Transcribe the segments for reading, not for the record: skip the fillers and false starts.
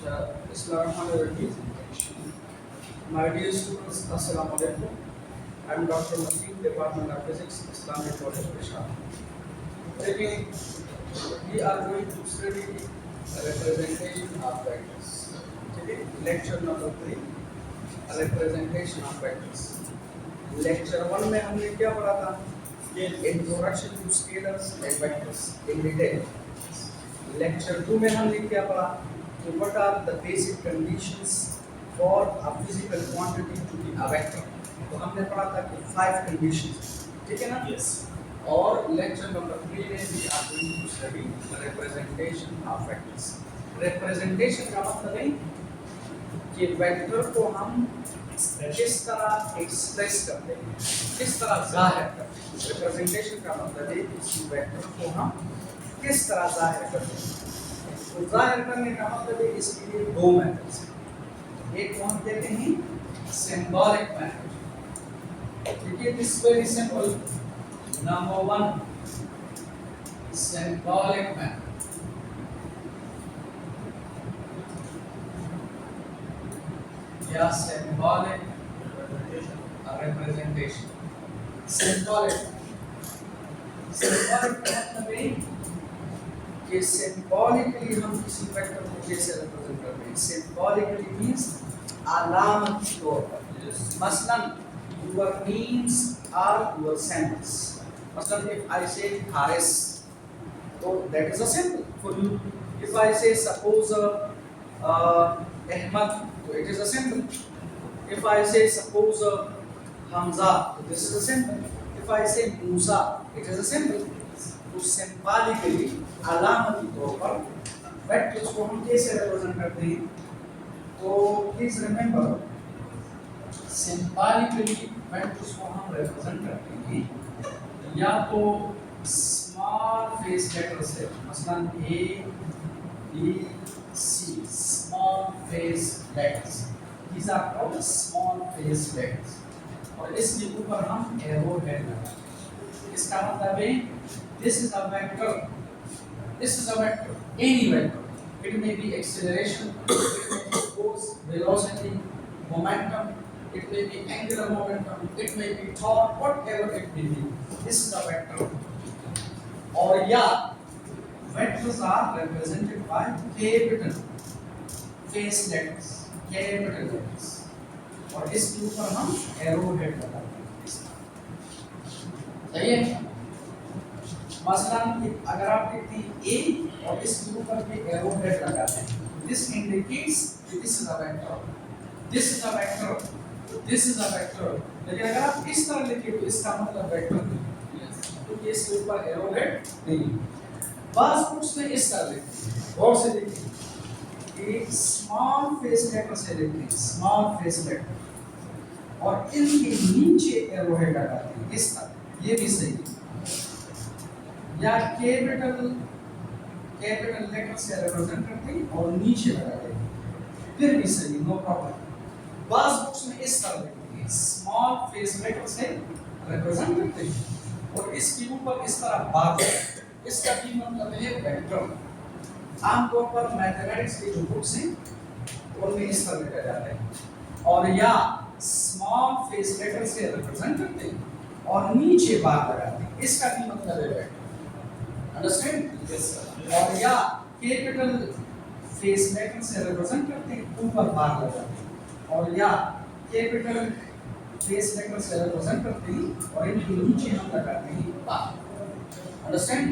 Bismillahirrahmanirrahim. My dear students, Assalamu alaikum. I am Dr. Mateen, Department of Physics, Islamic College, Peshawar. Today we are going to study representation of vectors. Today, lecture number 3, representation of vectors. Lecture 1 में हमने क्या पढ़ा था? Introduction to scalars and vectors in detail. Lecture 2 में हमने क्या पढ़ा? What are the basic conditions for a physical quantity to be a vector? तो हमने पढ़ा था कि 5 conditions, ठीक है ना? Yes. और lecture number 3 में we are going to study representation of vectors. Representation का मतलब है कि vector को हम किस तरह एक्सप्रेस करते हैं, किस तरह जाहिर करते हैं. Representation का मतलब है कि इस vector को हम किस तरह जाहिर करते हैं. तो जाहिर करने का मतलब है इसके लिए दो मेथड्स हैं. एक कौन कहते हैं? Symbolic method. ठीक है, this very simple. Number 1, symbolic method. या सिंबॉलिक रिप्रेजेंटेशन. सिंबॉलिक मतलब है कि सिंबॉलिकली हम किसी वेक्टर को कैसे रिप्रेजेंट करते हैं. सिंबॉलिकली मींस अलामती तौर पर. मसलन your names are your symbols. मसलन if I say Haris, so that is a symbol for you. If I say suppose Ahmad, so it is a symbol. If I say suppose Hamza, so this is a symbol. If I say Musa, it is a symbol. तो symbolically अलामती तौर पर vectors को हम कैसे represent करते हैं. तो please remember, symbolically vectors को हम रिप्रेजेंट करते हैं या तो स्मॉल फेस लेटर से, मसलन A B C, small face letters. These are called small face letters. और इसके ऊपर हम एरो हेड लगाते हैं. इसका मतलब है this is a vector, this is a vector, any vector. It may be acceleration, it may be force, velocity, momentum, it may be angular momentum, it may be torque, whatever it may be. This is a vector. Or yeah, vectors are represented by capital face letters, capital letters. और इसके ऊपर हम arrow head लगाते हैं. सही है? मसलन अगर आप लिखते हैं A और इसके ऊपर भी एरो हेड लगाते हैं, this indicates this is a vector, this is a vector, this is a vector. लेकिन अगर आप इस तरह लिखें तो इसका मतलब वेक्टर नहीं. क्योंकि इसके ऊपर एरो हेड नहीं. बस बुक्स में इस तरह लिखते हैं, और से लिखते हैं एक स्मॉल फेस लेटर से लिखते हैं, स्मॉल फेस लेटर, और इनके नीचे एरो हेड लगाते हैं इस तरह. ये भी सही है. या कैपिटल लेटर से रिप्रेजेंट करते हैं और नीचे लगाते हैं, फिर भी सही, नो प्रॉब्लम. बस बुक्स में इस तरह लिखते हैं, स्मॉल फेस लेटर से रिप्रेजेंट करते हैं और इसके ऊपर इस तरह बात है. इसका भी मतलब है वेक्टर. आमतौर पर मैथमेटिक्स की जो बुक्स हैं उनमें इस तरह लिखा जाता है. और या स्मॉल फेस लेटर से रिप्रेजेंट करते हैं और नीचे बात लगाते हैं, इसका भी मतलब है वेक्टर. Understand? Yes, sir. और या कैपिटल फेस लेटर से रिप्रेजेंट करते हैं, ऊपर बार लगाते हैं. और या कैपिटल फेस लेटर से रिप्रेजेंट करते हैं और इनके नीचे हम लगाते हैं बार. अंडरस्टैंड?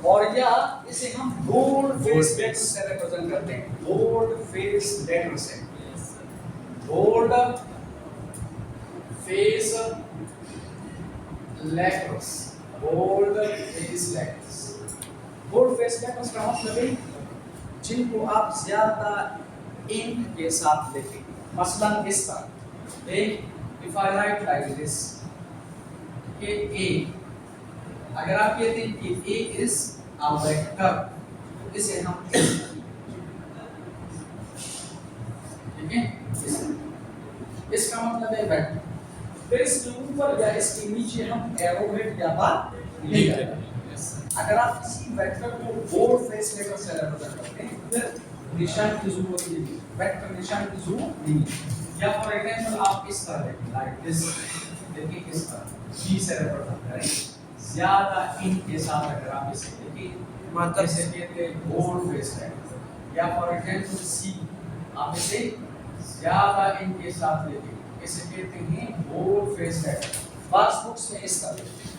और या इसे हम बोल्ड फेस लेटर से रिप्रेजेंट करते हैं, बोल्ड फेस लेटर से. Bold face letters, bold face letters. Bold face letters का मतलब है जिनको आप ज्यादा इंक के साथ लिखें. मसलन इस तरह, if I right like this के ए, अगर आप कहते हैं कि ए इज अ वेक्टर, तो इसे हम ठीक है, इसका मतलब है वेक्टर. फिर इसके ऊपर या इसके नीचे हम एरो हेड या बार नहीं करते. अगर आप किसी वेक्टर को बोल्ड फेस लेटर से रिप्रेजेंट करते हैं, फिर निशान की जरूरत नहीं है, वेक्टर निशान की जरूरत नहीं है। या फॉर एग्जांपल आप इस तरह लिखें लाइक दिस, देखिए किस तरह बी से रिप्रेजेंट करें ज्यादा इन के साथ। अगर आप इसे लिखें जैसे कहते हैं बोल्ड फेस है, या फॉर एग्जांपल सी आप इसे ज्यादा इन के साथ लिखें, इसे कहते हैं बोल्ड फेस है। बस बुक्स में इस तरह लिखें,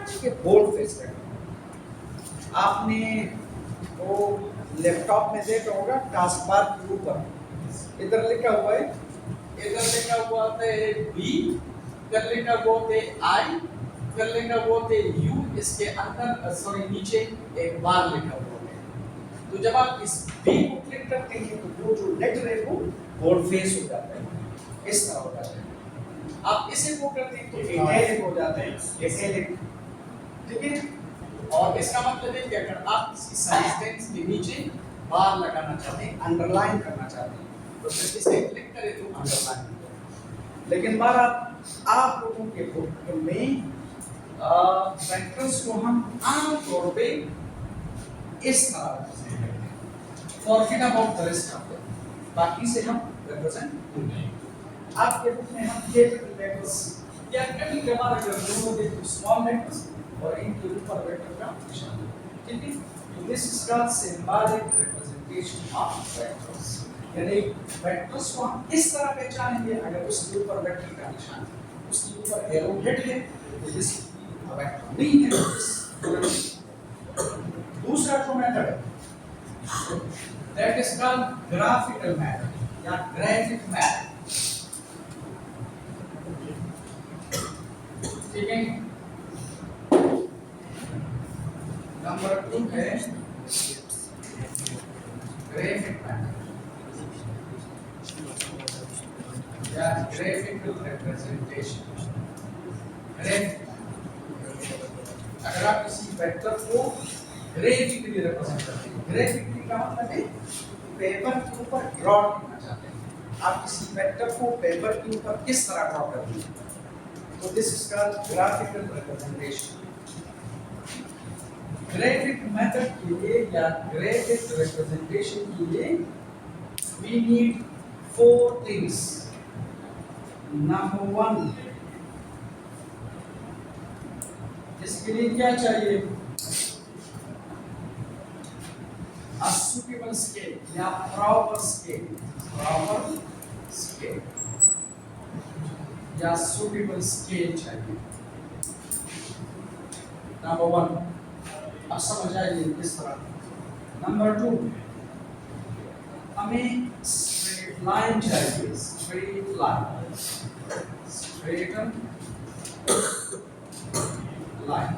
ठीक है, बोल्ड फेस है। आपने वो लैपटॉप में देखा होगा टास्क बार के ऊपर इधर लिखा हुआ है, इधर लिखा हुआ है बी, इधर लिखा हुआ है आई, इधर लिखा हुआ है यू, इसके अंदर सॉरी नीचे एक बार लिखा हुआ है। तो जब आप इस बी को क्लिक करते हैं तो वो जो लेटर है वो बोल्ड फेस हो जाता है, इस तरह हो जाता है। आप इसे वो करते हैं तो इटैलिक हो जाता है, इटैलिक, ठीक है। और इसका मतलब है कि अगर आप किसी सेंटेंस के नीचे बार लगाना चाहते हैं, अंडरलाइन करना चाहते हैं, तो फिर इसे क्लिक करें तो अंडरलाइन हो जाए। लेकिन बार आप लोगों के बुक में वेक्टर्स को हम आम तौर पे इस तरह रिप्रेजेंट करते हैं। Forget about the rest of it, बाकी से हम रिप्रेजेंट करते हैं। आपके बुक में हम कैपिटल लेटर्स या कभी कभार अगर जरूरत है तो स्मॉल लेटर्स और इनके ऊपर वेक्टर का निशान, ठीक है। तो this is called symbolic representation of vectors, यानी वेक्टर्स को हम इस तरह पहचानेंगे अगर उसके ऊपर वेक्टर का निशान, उसके ऊपर एरो हेड है तो दिस वेक्टर नहीं है। दूसरा जो मेथड है that is called graphical method या ग्राफिक मेथड, ठीक है। नंबर 2 है ग्राफिक मेथड या ग्राफिकल रिप्रेजेंटेशन। अगर आप किसी वेक्टर को ग्राफिकली रिप्रेजेंट करते हैं, ग्राफिकली का मतलब है पेपर के ऊपर ड्रॉ करना चाहते हैं, आप किसी वेक्टर को पेपर के ऊपर किस तरह ड्रॉ करते हैं, तो this is called graphical representation. Graphic method के लिए या ग्राफिक रिप्रेजेंटेशन के लिए we need 4 things. Number 1, इसके लिए क्या चाहिए? A suitable scale या proper scale, proper scale या suitable scale चाहिए। Number 1, अब समझ आइए किस तरह। Number 2, हमें स्ट्रेट लाइन चाहिए, स्ट्रेट लाइन, स्ट्रेट लाइन।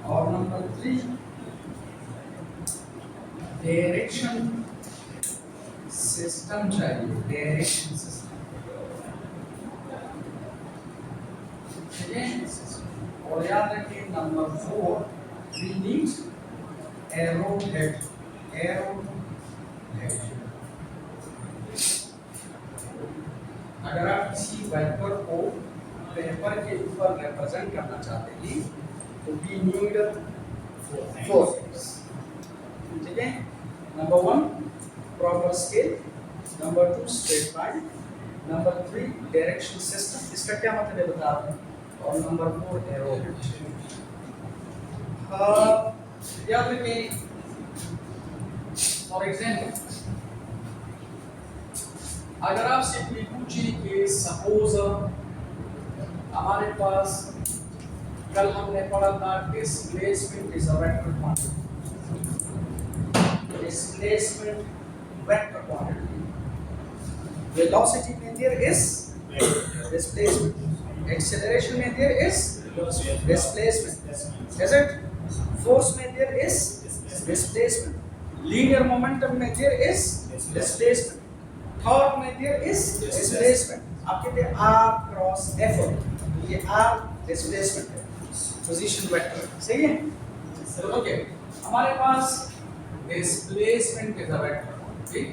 और नंबर 3, डायरेक्शन सिस्टम चाहिए, डायरेक्शन सिस्टम, ठीक है। और याद रखिए number 4, we need arrow head, arrow head. अगर आप किसी वेक्टर को पेपर के ऊपर रिप्रेजेंट करना चाहते हैं तो we need 4 things, ठीक है। Number 1 proper scale, number 2 straight line, number 3 direction system, इसका क्या मतलब है बता रहा हूं, और नंबर 4 एरो हेड। याद रखें फॉर एग्जाम्पल अगर आपसे कोई पूछे कि सपोज हमारे पास कल हमने पढ़ा था displacement is a vector quantity, displacement vector quantity, velocity में देयर इज डिस्प्लेसमेंट, एक्सेलरेशन में there is displacement, is it, force में there is displacement, linear momentum में देयर इज डिस्प्लेसमेंट, टॉर्क में देयर इज डिस्प्लेसमेंट। आप कहते हैं r cross f, ये r displacement है, पोजीशन वेक्टर, सही है। तो ओके, हमारे पास डिस्प्लेसमेंट इज अ वेक्टर, ठीक।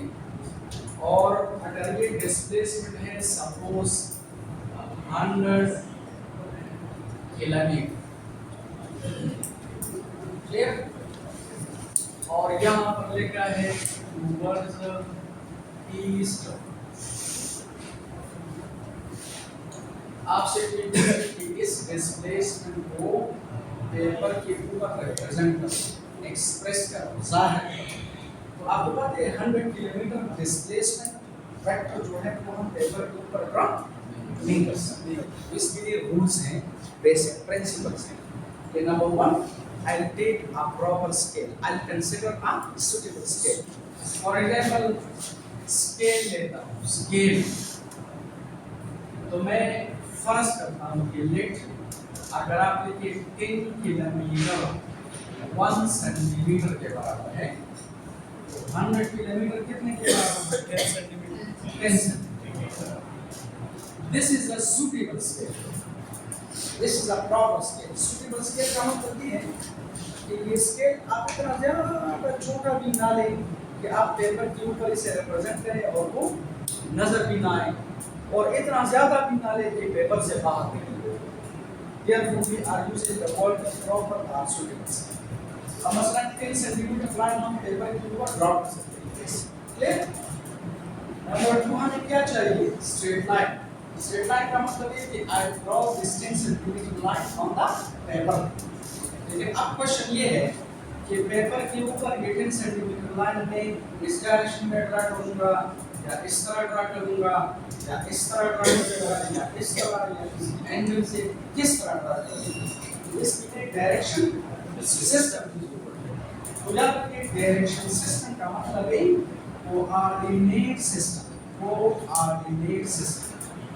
और अगर ये डिस्प्लेसमेंट है सपोज 100 किलोमीटर, क्लियर। और यहाँ पर लिखा है टूवर्ड्स ईस्ट। आपसे कि इस डिस्प्लेसमेंट को पेपर के ऊपर रिप्रेजेंट करो, एक्सप्रेस करो, जाहिर करो। तो आपको पता है 100 किलोमीटर डिस्प्लेसमेंट वेक्टर जो है वो हम पेपर के ऊपर ड्रॉ नहीं कर सकते। इसके लिए रूल्स हैं, बेसिक प्रिंसिपल्स हैं। कि number 1, I'll take a proper scale. I'll consider a suitable scale. For example, scale लेता हूँ, scale। तो मैं फर्ज करता हूँ कि लेट अगर आप लिखिए 10 किलोमीटर 1 सेंटीमीटर के बराबर है, तो 100 किलोमीटर कितने के बराबर है? 10 centimetre. 10 centimetre. This is a suitable scale. This is a proper scale. Suitable scale का मतलब ये है कि ये स्केल आप इतना ज़्यादा छोटा भी ना लें कि आप पेपर के ऊपर इसे रिप्रेजेंट करें और वो नजर भी ना आए, और इतना ज़्यादा भी ना लें कि पेपर से बाहर निकले। Therefore, we are using the word proper or suitable scale. अब मसलन 10 सेंटीमीटर लाइन हम पेपर के ऊपर ड्रॉ कर सकते हैं। क्लियर? नंबर 2 हमें क्या चाहिए? Straight line. स्ट्रेट लाइन का मतलब है कि I draw this 10 centimetre line on the paper। लेकिन अब क्वेश्चन ये है कि पेपर के ऊपर ये 10 सेंटीमीटर लाइन में इस डायरेक्शन में ड्रा करूंगा या इस तरह ड्रा करूंगा या इस तरह ड्रा करूंगा या इस तरह या इस एंगल से किस तरह ड्रा करूंगा, इसके लिए डायरेक्शन सिस्टम की जरूरत है। तो याद रखिए डायरेक्शन सिस्टम का मतलब है coordinate system. Coordinate system,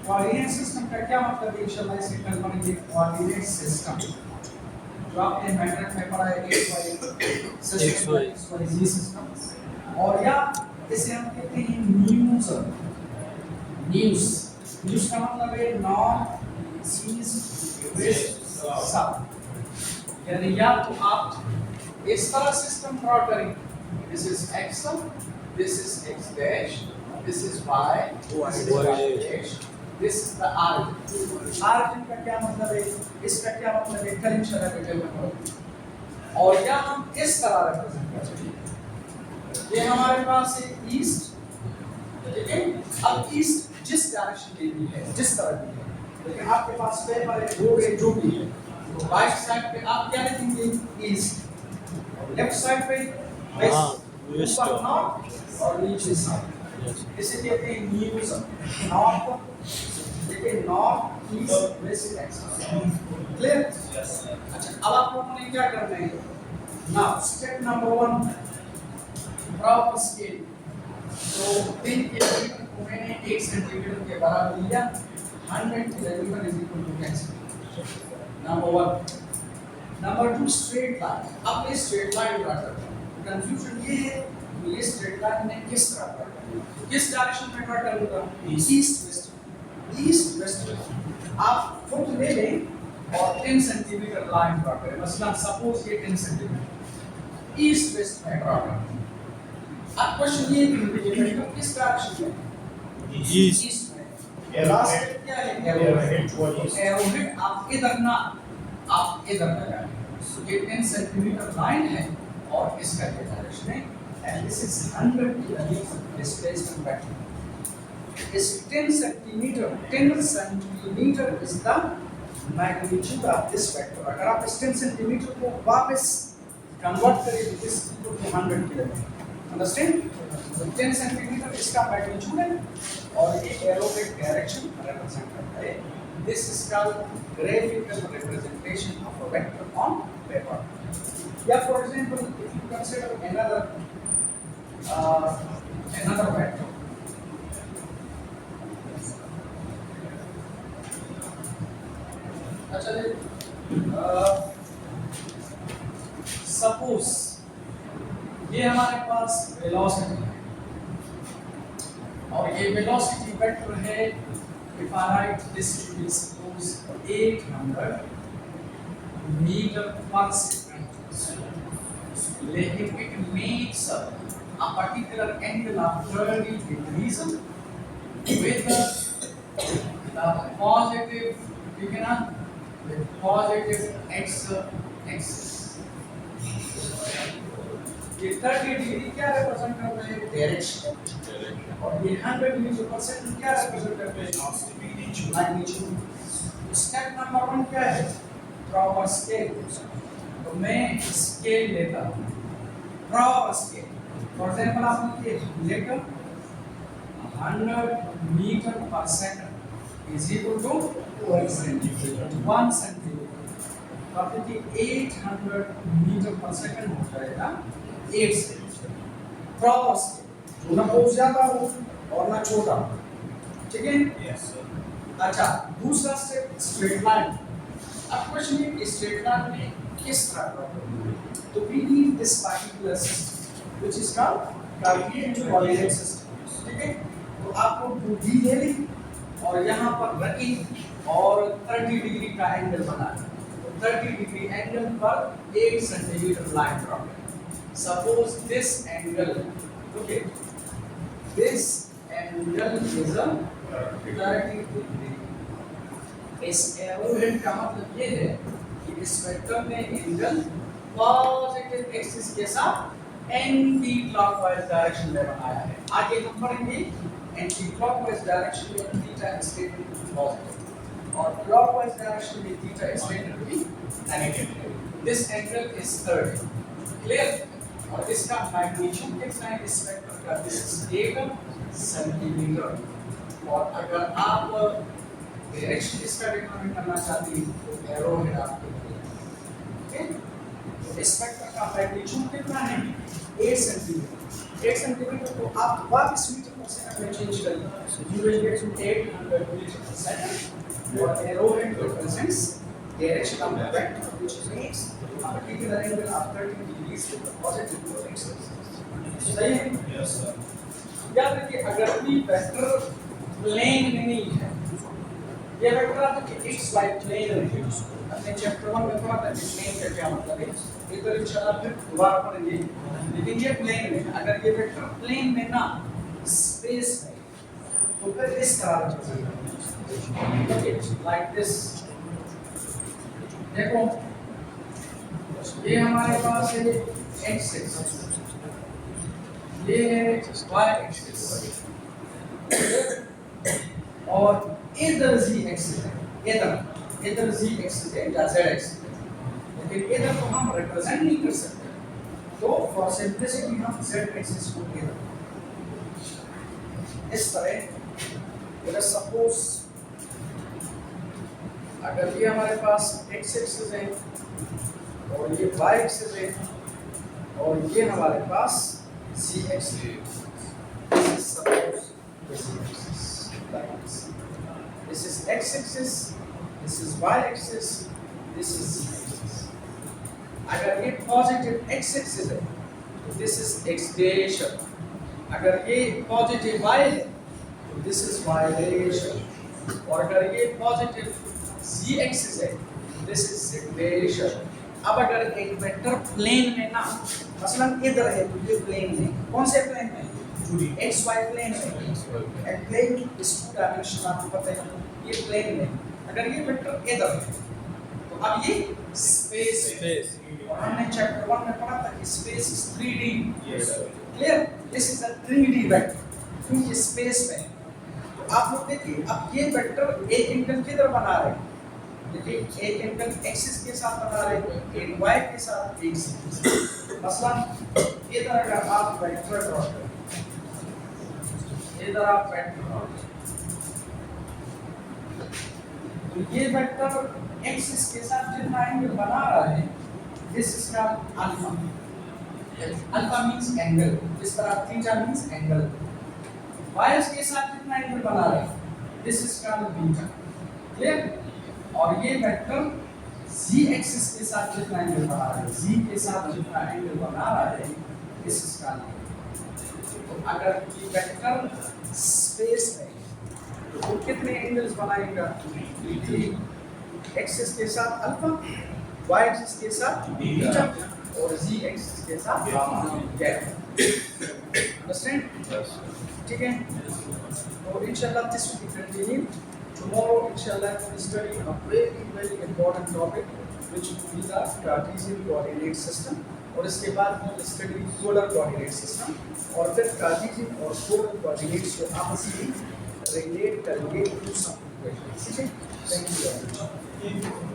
coordinate system का क्या मतलब है? इंशाल्लाह इसे कल पढ़ेंगे। कोऑर्डिनेट सिस्टम जो आपने मैट्रिक में पढ़ा है XY सिस्टम, और या इसे हम कहते हैं न्यूज़। न्यूज़ का मतलब है नॉर्थ ईस्ट वेस्ट साउथ। यानी या तो आप इस तरह सिस्टम ड्रॉ करें, this is x, this is x dash, this is y, this is y dash, this is the origin। origin का क्या मतलब है? इसका क्या मतलब है? कल इंशाल्लाह डिटेल में पढ़ेंगे। और या हम इस तरह रिप्रेजेंट कर सकते हैं, ये हमारे पास है ईस्ट, ठीक है। अब ईस्ट जिस डायरेक्शन में भी है, जिस तरह भी है, लेकिन आपके पास पेपर है बोर्ड है जो भी है, तो राइट साइड पे आप क्या लिखेंगे? ईस्ट। लेफ्ट साइड पे वेस्ट, ऊपर नॉर्थ और नीचे साउथ। इसे कहते हैं न्यूज़। नॉर्थ देखिए, north east west x. Clear? अच्छा, अब आप लोगों ने क्या करना है? Now step number 1, proper scale. तो 10 किलोमीटर को मैंने 1 सेंटीमीटर के बराबर लिया। 100 kilometre is equal to 10 centimetre. Number 1। Number 2, straight line. अब मैं स्ट्रेट लाइन ड्रा करता हूँ। कंफ्यूजन ये है कि ये स्ट्रेट लाइन में किस तरह ड्रा करूँगा, किस डायरेक्शन में ड्रा करूँगा? East west. East west. आप फुट ले लें और 10 सेंटीमीटर लाइन ड्रा करें। मसलन सपोज ये 10 सेंटीमीटर ईस्ट वेस्ट में ड्रा करें। अब क्वेश्चन ये है कि किस डायरेक्शन में? ईस्ट में। लास्ट क्या है? एरोहेड। आप इधर ना, आप इधर लगाएं। ये 10 सेंटीमीटर लाइन है और इसका ये डायरेक्शन है, and this is 100 kilometre displacement vector. Is 10 centimeter is the magnitude of this vector. अगर आप इस 10 सेंटीमीटर को वापस कन्वर्ट करें तो this is equal to 100 kilometre. Understand? तो 10 सेंटीमीटर इसका मैग्नीट्यूड है और ये एरो के डायरेक्शन रिप्रेजेंट करता है। This is called graphical representation of a vector on paper. Yeah, for example, if you consider another vector. Suppose ये हमारे पास वेलोसिटी है और ये वेलोसिटी वेक्टर है। If I write this to be suppose 800 metre per second, लेकिन it makes a particular angle of 30 degrees with the positive, you can with positive x axis। ये 30 degree क्या रिप्रेजेंट करते हैं? Direction. और ये 100 degree जो percent क्या represent करते हैं? मैग्नीट्यूड। स्टेप नंबर 1 क्या है? Draw scale. तो मैं स्केल लेता हूँ, ड्रॉ स्केल। फॉर एग्जांपल आप लिखिए letter 100 metre per second is equal to 1 centimetre. 1 centimetre तो आप देखिए 800 मीटर पर सेकंड हो जाएगा 8 सेंटीमीटर। ड्रॉ स्केल, ना बहुत ज्यादा हो और ना छोटा हो, ठीक है? Yes sir. अच्छा, दूसरा स्टेप स्ट्रेट लाइन। अब क्वेश्चन है स्ट्रेट लाइन में किस तरह ड्रॉ करेंगे? तो we need this particular system which is called Cartesian coordinate system, ठीक है? तो आपको 2D ले ली और यहाँ पर रखी और 30 डिग्री का एंगल बनाना। तो 30 डिग्री एंगल पर 8 सेंटीमीटर लाइन ड्रॉ करें। Suppose this angle, okay, this angle is a 30 degree. इस एरोहेड का मतलब ये है कि इस वेक्टर ने एंगल पॉजिटिव एक्सिस के साथ एंटी क्लॉकवाइज डायरेक्शन में बनाया है। आगे हम पढ़ेंगे एंटी क्लॉकवाइज डायरेक्शन में theta is taken to be positive और क्लॉकवाइज डायरेक्शन में theta is taken to be negative. This angle is 30, clear? और इसका मैग्नीट्यूड कितना है इस वेक्टर का? This is 8 centimetre. और अगर आप डायरेक्शन इसका डिटरमाइन करना चाहते हैं तो एरो है आपके लिए, ओके? तो इस वेक्टर का मैग्नीट्यूड कितना है? 8 सेंटीमीटर। 8 सेंटीमीटर को आप वापस मीटर पर सेकंड में चेंज करें, you will get to 800 metre per second. और arrow head represents direction of the vector which is X. a particular angle of 30 degrees with the positive coordinates। सही है? Yes sir. याद रखिए अगर कोई vector plane में नहीं है, ये वेक्टर आपके एक्स वाई प्लेन है। अपने चैप्टर 1 में पढ़ा था कि प्लेन का क्या मतलब है, ये तो इंशाल्लाह फिर दोबारा पढ़ेंगे। लेकिन ये प्लेन में, अगर ये वेक्टर प्लेन में ना स्पेस में, तो फिर इस तरह चलेगा, ओके, लाइक दिस। देखो ये हमारे पास है एक्स एक्सिस, ये है वाई एक्सिस और इधर जी एक्सिस है, इधर जी एक्सिस है या जेड एक्सिस है, लेकिन इधर को हम रिप्रेजेंट नहीं कर सकते। तो फॉर सिंपलिसिटी हम जेड एक्सिस को इधर इस तरह, अगर सपोज अगर ये हमारे पास एक्स एक्सिस है और ये वाई एक्सिस है और ये हमारे पास जी एक्सिस है, suppose this is x axis, this is y axis, this is z axis। अगर ये पॉजिटिव x axis है तो this is x डेशन, अगर ये पॉजिटिव y है तो this is y डेशन, और अगर ये पॉजिटिव z axis है तो this is z डेशन। अब अगर एक वेक्टर प्लेन में ना, मसलन इधर है तो ये प्लेन में, कौन से प्लेन में? एक्स वाई प्लेन में। एंड प्लेन इज 2 डायमेंशन, आपको पता है ये प्लेन में। अगर ये वेक्टर इधर है तो अब ये स्पेस है, और हमने चैप्टर 1 में पढ़ा था कि space is 3D। Yes sir. Clear? This is a 3D vector क्योंकि स्पेस में। तो आप लोग देखिए अब ये वेक्टर एक एंगल किधर बना रहे हैं? देखिए एक एंगल एक्सिस के साथ बना रहे हैं, एक वाई के साथ, एक z के साथ। मसलन इधर अगर आप वेक्टर ड्रॉ करें, इधर आप वेक्टर ड्रॉ करें, तो ये वेक्टर एक्सिस के साथ जितना एंगल बना रहा है this is called alpha. Alpha means angle, जिस तरह थीटा मींस एंगल। वाई के साथ जितना एंगल बना रहा है this is called beta. Clear? और ये वेक्टर z एक्सिस के साथ जितना एंगल बना रहा है, z के साथ जितना एंगल बना रहा है दिस इज कॉल्ड। तो अगर ये वेक्टर स्पेस में तो वो कितने एंगल्स बनाएगा? एक्सिस के साथ अल्फा, वाई एक्सिस के साथ बीटा और z एक्सिस के साथ गामा। अंडरस्टैंड? ठीक है? तो इंशाल्लाह this will be continue tomorrow। inshallah we will study a very important topic which will be the Cartesian coordinate system, और इसके बाद हम स्टडी पोलर कोऑर्डिनेट सिस्टम और फिर कार्टेशियन और पोलर कोऑर्डिनेट्स को आपस में रिलेट करेंगे टू सम इक्वेशन। ठीक है, थैंक यू।